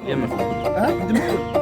يمك ها دمك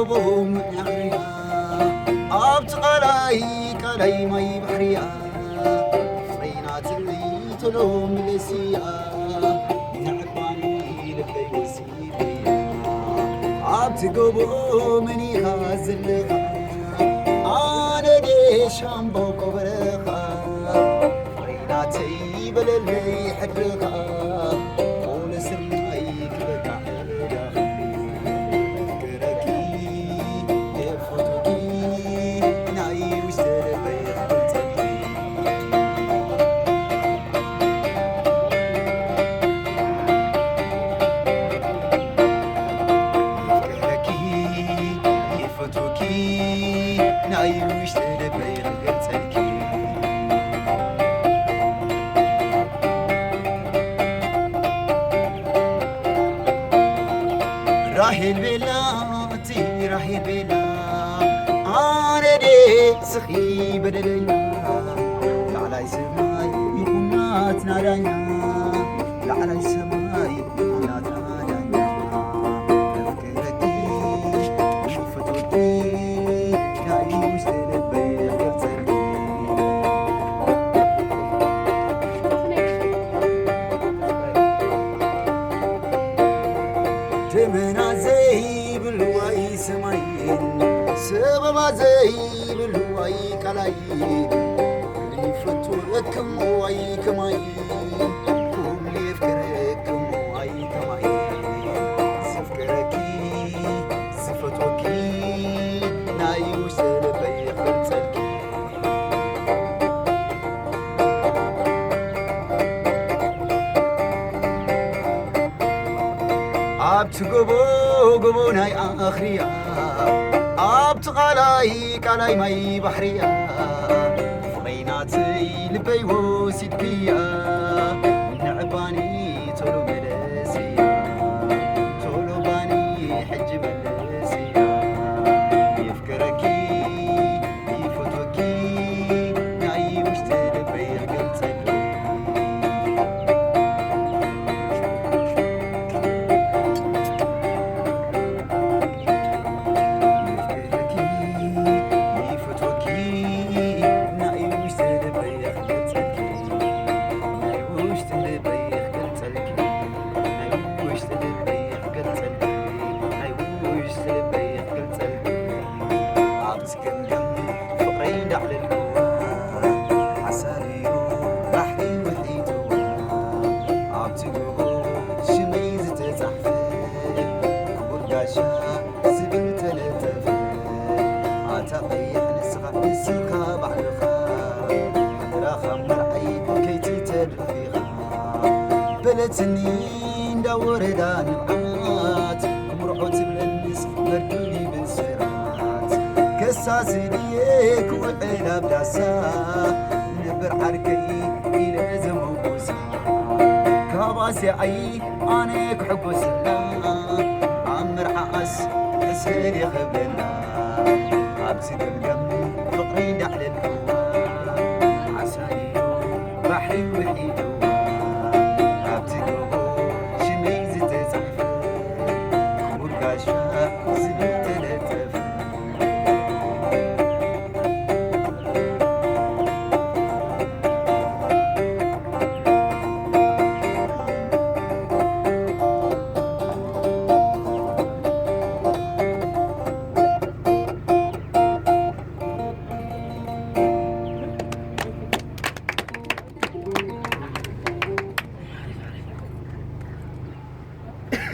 قبو منعريا عبت قلاي ماي بحريا فرينات اللي تلوم لسيا يعقباني لبي وسيبيا عبت قبو مني خازلها أنا دي شامبو كبرخا فريناتي بللي حدخا راحل بلاتي راحل بلا أنا دي سخي بدلنا لعلي سماي يكونات نادانا لعلي سماي يكونات نادانا أفكرتي وفتوتي ناي وشتلبي غرتلي تمنا زي بالواي سماين سببا زي بالواي كلاي يفتو لكم واي كماي كل يفكركم واي كماي سفكركي سفتوكي ناي وسلبي خلصلكي عبت قبو ناي آخريا عبت قلاي ماي بحريا فريناتي لبي وسيدكيا نعباني تولو ملسيا تولو باني حج ملسيا يفكركي يفتوكي ناي وشتلبي قلتلي بلتني ندور دان العات مرعوت بالنس مردوني بالسرات كساسي ليك وعلا بداسا نبر عركي إلى زموسا كاباسي عي أنا كحبوسنا عمر عاس تسهل يخبلنا عبسي دمدم فقري دحل